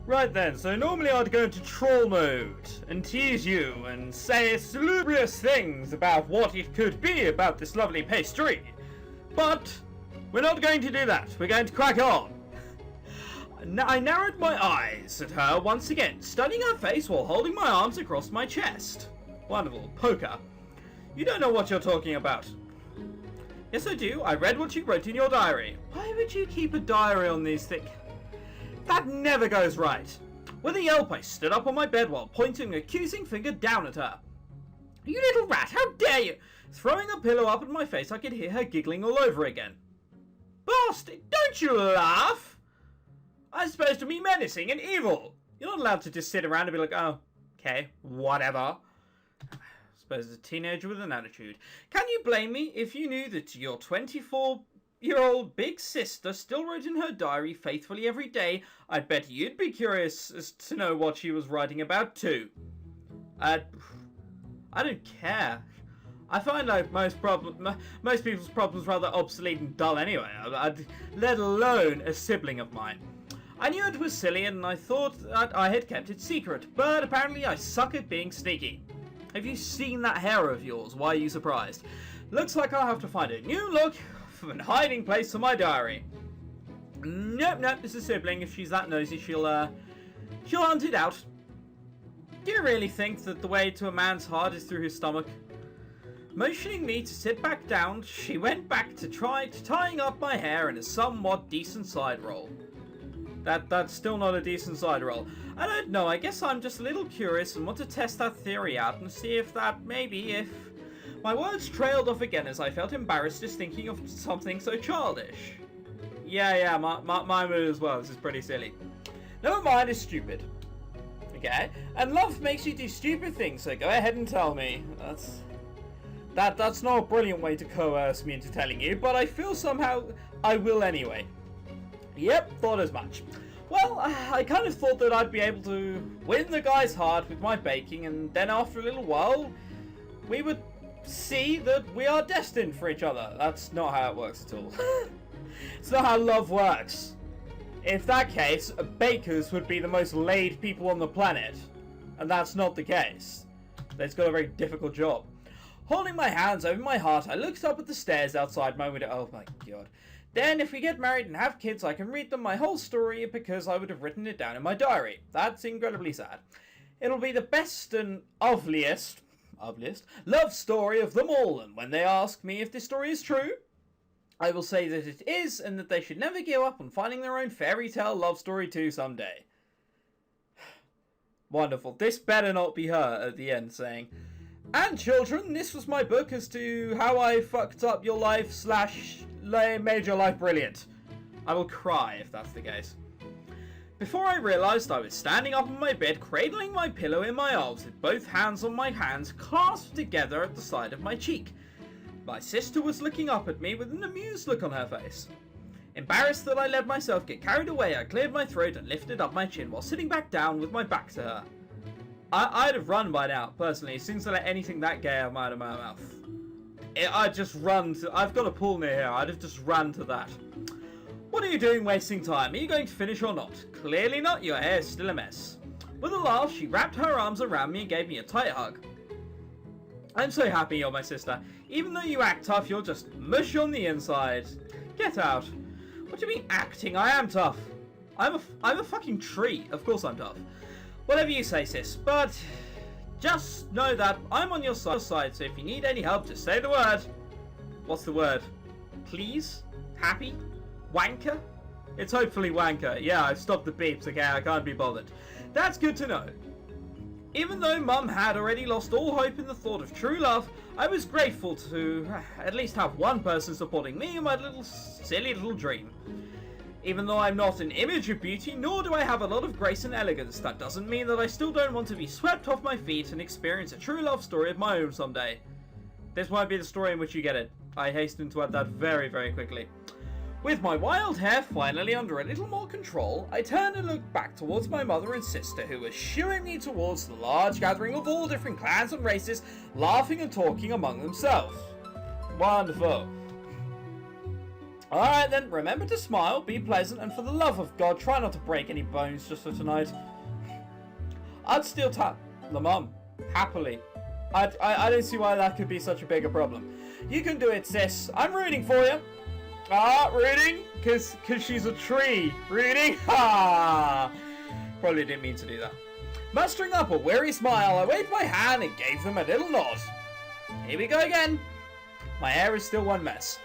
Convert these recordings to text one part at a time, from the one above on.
Right then, so normally I'd go into troll mode and tease you and say salubrious things about what it could be about this lovely pastry. But we're not going to do that. We're going to crack on. I narrowed my eyes at her once again, studying her face while holding my arms across my chest. Wonderful. Poker. You don't know what you're talking about. Yes, I do. I read what you wrote in your diary. Why would you keep a diary on these things? That never goes right. With a yelp, I stood up on my bed while pointing an accusing finger down at her. You little rat, how dare you! Throwing a pillow up at my face, I could hear her giggling all over again. Bastard, don't you laugh! I'm supposed to be menacing and evil. You're not allowed to just sit around and be like, oh, okay, whatever. I suppose it's a teenager with an attitude. Can you blame me if you knew that your 24-year-old big sister still wrote in her diary faithfully every day? I'd bet you'd be curious as to know what she was writing about too. I don't care. I find like most people's problems rather obsolete and dull anyway, let alone a sibling of mine. I knew it was silly and I thought that I had kept it secret, but apparently I suck at being sneaky. Have you seen that hair of yours? Why are you surprised? Looks like I'll have to find a new look for a hiding place for my diary. Nope, it's a sibling. If she's that nosy, she'll hunt it out. Do you really think that the way to a man's heart is through his stomach? Motioning me to sit back down, she went back to tying up my hair in a somewhat decent side roll. That's still not a decent side roll. I don't know, I guess I'm just a little curious and want to test that theory out and see if my words trailed off again as I felt embarrassed just thinking of something so childish. Yeah, my mood as well, this is pretty silly. Never mind, it's stupid. Okay, and love makes you do stupid things, so go ahead and tell me. That's not a brilliant way to coerce me into telling you, but I feel somehow I will anyway. Yep, thought as much. Well, I kind of thought that I'd be able to win the guy's heart with my baking, and then after a little while, we would see that we are destined for each other. That's not how it works at all. It's not how love works. If that case, bakers would be the most laid people on the planet. And that's not the case. They've got a very difficult job. Holding my hands over my heart, I looked up at the stairs outside my window. Oh my god. Then, if we get married and have kids, I can read them my whole story because I would have written it down in my diary. That's incredibly sad. It'll be the best and loveliest love story of them all, and when they ask me if this story is true, I will say that it is, and that they should never give up on finding their own fairy tale love story too someday. Wonderful. This better not be her at the end saying, and children, this was my book as to how I fucked up your life / made your life brilliant. I will cry if that's the case. Before I realised, I was standing up on my bed, cradling my pillow in my arms with both hands on my hands clasped together at the side of my cheek. My sister was looking up at me with an amused look on her face. Embarrassed that I let myself get carried away, I cleared my throat and lifted up my chin while sitting back down with my back to her. I'd have run by now, personally, as soon as I let anything that gay out of my mouth. I'd just run to... I've got a pool near here, I'd have just run to that. What are you doing wasting time? Are you going to finish or not? Clearly not, your hair is still a mess. With a laugh, she wrapped her arms around me and gave me a tight hug. I'm so happy you're my sister. Even though you act tough, you're just mush on the inside. Get out. What do you mean acting? I am tough. I'm a fucking tree. Of course I'm tough. Whatever you say, sis. But just know that I'm on your side, so if you need any help, just say the word. What's the word? Please? Happy? Wanker? It's hopefully wanker. Yeah, I've stopped the beeps, okay? I can't be bothered. That's good to know. Even though Mum had already lost all hope in the thought of true love, I was grateful to at least have one person supporting me in my silly little dream. Even though I'm not an image of beauty, nor do I have a lot of grace and elegance, that doesn't mean that I still don't want to be swept off my feet and experience a true love story of my own someday. This might be the story in which you get it. I hasten to add that very, very quickly. With my wild hair finally under a little more control, I turned and looked back towards my mother and sister, who were shooing me towards the large gathering of all different clans and races, laughing and talking among themselves. Wonderful. Alright then, remember to smile, be pleasant, and for the love of God, try not to break any bones just for tonight. I'd still tap the mum, happily. I don't see why that could be such a bigger problem. You can do it, sis. I'm rooting for you. Rooting? Cause she's a tree. Rooting? Ha! Probably didn't mean to do that. Mustering up a weary smile, I waved my hand and gave them a little nod. Here we go again. My hair is still one mess.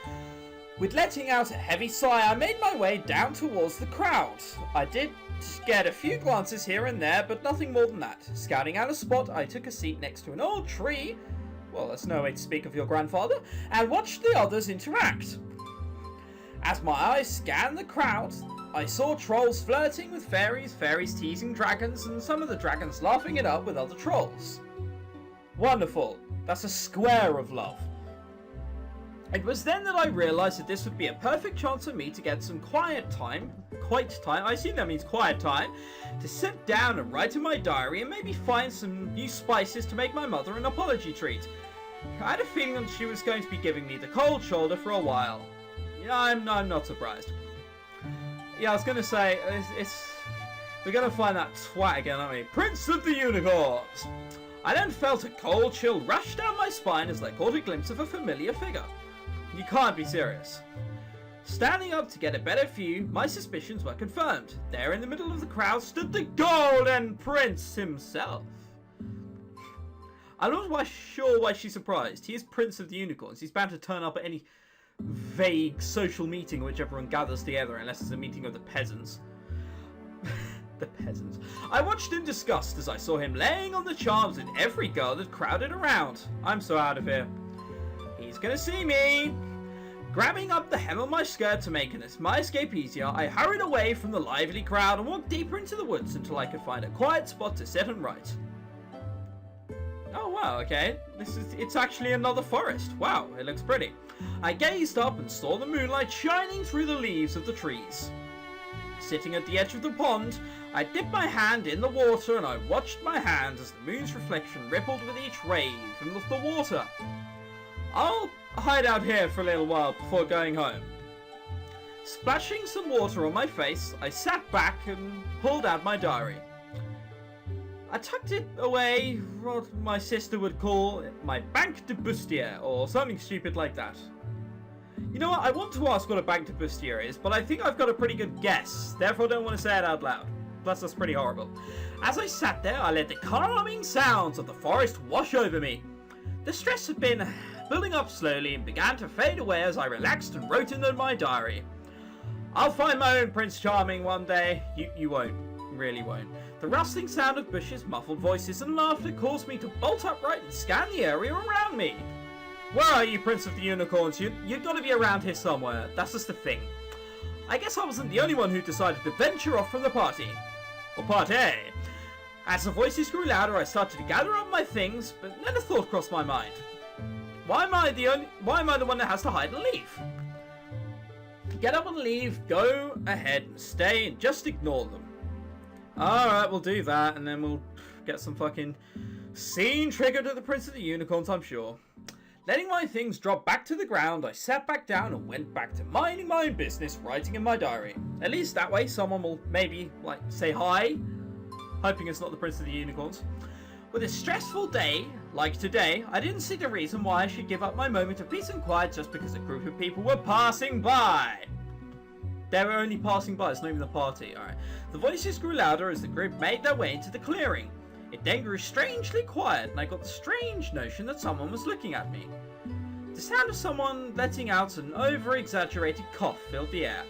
With letting out a heavy sigh, I made my way down towards the crowd. I did get a few glances here and there, but nothing more than that. Scouting out a spot, I took a seat next to an old tree. Well, that's no way to speak of your grandfather. And watched the others interact. As my eyes scanned the crowd, I saw trolls flirting with fairies, fairies teasing dragons, and some of the dragons laughing it up with other trolls. Wonderful. That's a square of love. It was then that I realised that this would be a perfect chance for me to get some quiet time, I assume that means quiet time, to sit down and write in my diary and maybe find some new spices to make my mother an apology treat. I had a feeling that she was going to be giving me the cold shoulder for a while. Yeah, I'm not surprised. Yeah, I was going to say, we're going to find that twat again, aren't we? Prince of the Unicorns! I then felt a cold chill rush down my spine as I caught a glimpse of a familiar figure. You can't be serious. Standing up to get a better view, my suspicions were confirmed. There in the middle of the crowd stood the Golden Prince himself. I'm not sure why she's surprised. He is Prince of the Unicorns. He's bound to turn up at any vague social meeting in which everyone gathers together, unless it's a meeting of the peasants. The peasants. I watched in disgust as I saw him laying on the charms with every girl that crowded around. I'm so out of here. He's gonna see me! Grabbing up the hem of my skirt to make my escape easier, I hurried away from the lively crowd and walked deeper into the woods until I could find a quiet spot to sit and write. Oh wow, okay. It's actually another forest. Wow, it looks pretty. I gazed up and saw the moonlight shining through the leaves of the trees. Sitting at the edge of the pond, I dipped my hand in the water and I watched my hand as the moon's reflection rippled with each wave from the water. I'll hide out here for a little while before going home. Splashing some water on my face, I sat back and pulled out my diary. I tucked it away, what my sister would call my Banque de Bustier, or something stupid like that. You know what, I want to ask what a Banque de Bustier is, but I think I've got a pretty good guess, therefore I don't want to say it out loud. Plus that's pretty horrible. As I sat there, I let the calming sounds of the forest wash over me. The stress had been building up slowly and began to fade away as I relaxed and wrote in my diary. I'll find my own Prince Charming one day. You won't. Really won't. The rustling sound of bushes, muffled voices and laughter caused me to bolt upright and scan the area around me. Where are you, Prince of the Unicorns? You've got to be around here somewhere. That's just the thing. I guess I wasn't the only one who decided to venture off from the party. Or party. As the voices grew louder, I started to gather up my things, but then a thought crossed my mind. Why am I the one that has to hide and leave? Get up and leave, go ahead and stay and just ignore them. Alright, we'll do that and then we'll get some fucking scene triggered at the Prince of the Unicorns, I'm sure. Letting my things drop back to the ground, I sat back down and went back to minding my own business, writing in my diary. At least that way someone will maybe, like, say hi. Hoping it's not the Prince of the Unicorns. With a stressful day, like today, I didn't see the reason why I should give up my moment of peace and quiet just because a group of people were passing by. They were only passing by, it's not even a party, alright. The voices grew louder as the group made their way into the clearing. It then grew strangely quiet and I got the strange notion that someone was looking at me. The sound of someone letting out an over-exaggerated cough filled the air.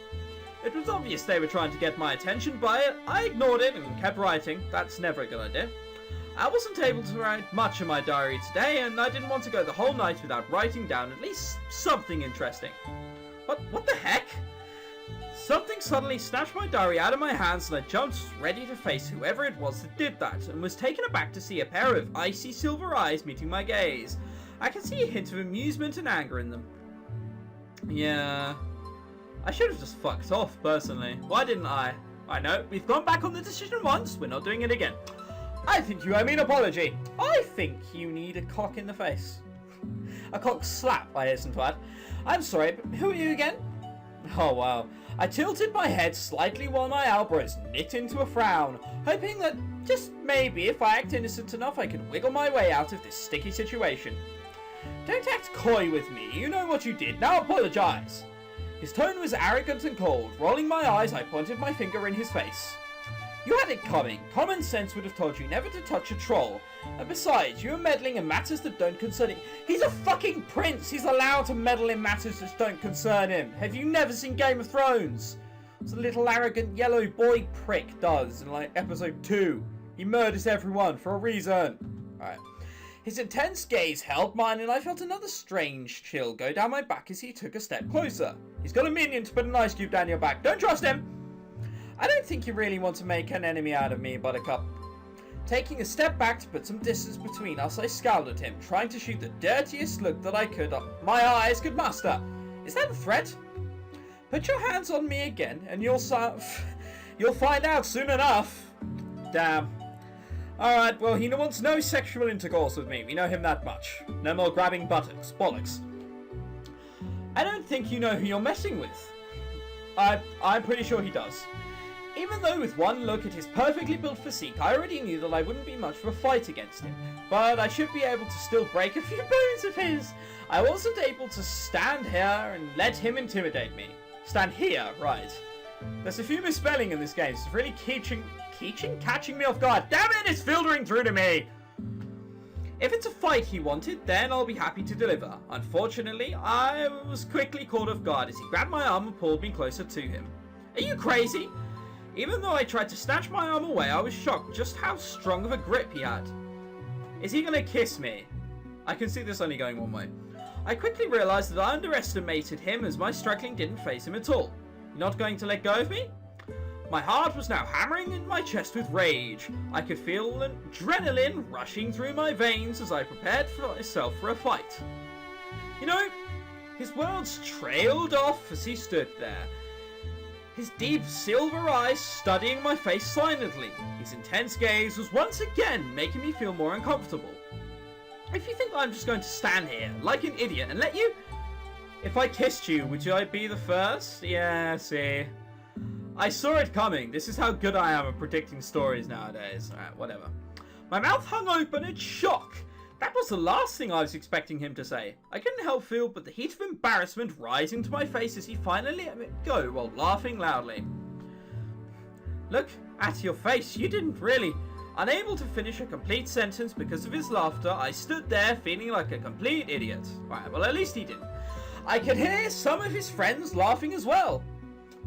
It was obvious they were trying to get my attention, but I ignored it and kept writing. That's never a good idea. I wasn't able to write much in my diary today, and I didn't want to go the whole night without writing down at least something interesting. What the heck? Something suddenly snatched my diary out of my hands and I jumped ready to face whoever it was that did that, and was taken aback to see a pair of icy silver eyes meeting my gaze. I could see a hint of amusement and anger in them. Yeah, I should have just fucked off, personally. Why didn't I? I know, we've gone back on the decision once, we're not doing it again. I think you owe me an apology. I think you need a cock in the face. A cock slap, I hasten to add. I'm sorry, but who are you again? Oh wow. I tilted my head slightly while my eyebrows knit into a frown, hoping that just maybe if I act innocent enough I could wiggle my way out of this sticky situation. Don't act coy with me, you know what you did, now apologise. His tone was arrogant and cold. Rolling my eyes, I pointed my finger in his face. You had it coming. Common sense would have told you never to touch a troll. And besides, you are meddling in matters that don't concern him. He's a fucking prince. He's allowed to meddle in matters that don't concern him. Have you never seen Game of Thrones? It's a little arrogant yellow boy prick does in like episode 2. He murders everyone for a reason. Alright. His intense gaze held mine and I felt another strange chill go down my back as he took a step closer. He's got a minion to put an ice cube down your back. Don't trust him! I don't think you really want to make an enemy out of me, Buttercup. Taking a step back to put some distance between us, I scowled at him, trying to shoot the dirtiest look that my eyes could muster. Is that a threat? Put your hands on me again, and you'll find out soon enough. Damn. Alright, well, he wants no sexual intercourse with me. We know him that much. No more grabbing buttocks. Bollocks. I don't think you know who you're messing with. I'm pretty sure he does. Even though with one look at his perfectly built physique, I already knew that I wouldn't be much of a fight against him. But I should be able to still break a few bones of his. I wasn't able to stand here and let him intimidate me. Stand here, right. There's a few misspelling in this game, so it's really catching me off guard. Damn it, it's filtering through to me! If it's a fight he wanted, then I'll be happy to deliver. Unfortunately, I was quickly caught off guard as he grabbed my arm and pulled me closer to him. Are you crazy? Even though I tried to snatch my arm away, I was shocked just how strong of a grip he had. Is he gonna kiss me? I can see this only going one way. I quickly realised that I underestimated him as my struggling didn't faze him at all. You're not going to let go of me? My heart was now hammering in my chest with rage. I could feel adrenaline rushing through my veins as I prepared for myself for a fight. You know, his words trailed off as he stood there. His deep silver eyes studying my face silently. His intense gaze was once again making me feel more uncomfortable. If you think I'm just going to stand here like an idiot and let you... If I kissed you, would I be the first? Yeah, see. I saw it coming. This is how good I am at predicting stories nowadays. Alright, whatever. My mouth hung open in shock. That was the last thing I was expecting him to say. I couldn't help feel but the heat of embarrassment rising to my face as he finally let me go while laughing loudly. Look at your face. You didn't really... Unable to finish a complete sentence because of his laughter, I stood there feeling like a complete idiot. Right, well at least he didn't. I could hear some of his friends laughing as well.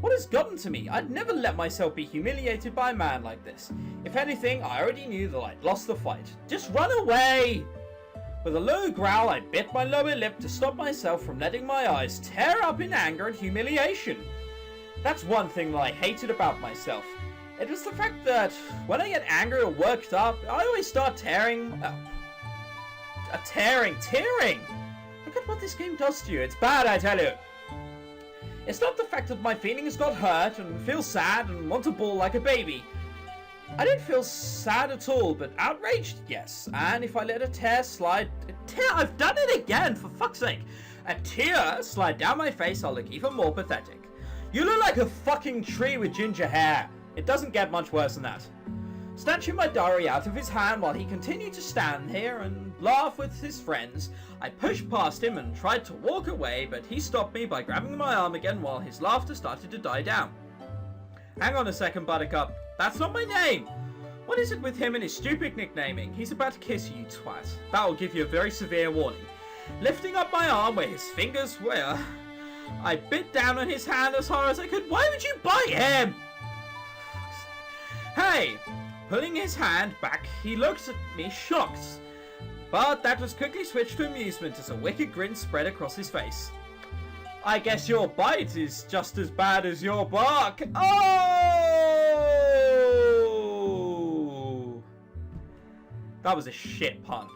What has gotten to me? I'd never let myself be humiliated by a man like this. If anything, I already knew that I'd lost the fight. Just run away! With a low growl, I bit my lower lip to stop myself from letting my eyes tear up in anger and humiliation. That's one thing that I hated about myself. It was the fact that when I get angry or worked up, I always start tearing up. Tearing! Look at what this game does to you. It's bad, I tell you. It's not the fact that my feelings got hurt and feel sad and want to bawl like a baby. I don't feel sad at all, but outraged, yes. And if I let a tear slide... I've done it again, for fuck's sake. A tear slide down my face, I'll look even more pathetic. You look like a fucking tree with ginger hair. It doesn't get much worse than that. Snatching my diary out of his hand while he continued to stand here and laugh with his friends, I pushed past him and tried to walk away, but he stopped me by grabbing my arm again while his laughter started to die down. Hang on a second, Buttercup. That's not my name! What is it with him and his stupid nicknaming? He's about to kiss you, twat. That'll give you a very severe warning. Lifting up my arm where his fingers were, I bit down on his hand as hard as I could. Why would you bite him? Hey! Pulling his hand back, he looked at me shocked. But that was quickly switched to amusement as a wicked grin spread across his face. I guess your bite is just as bad as your bark. Oh! That was a shit pun.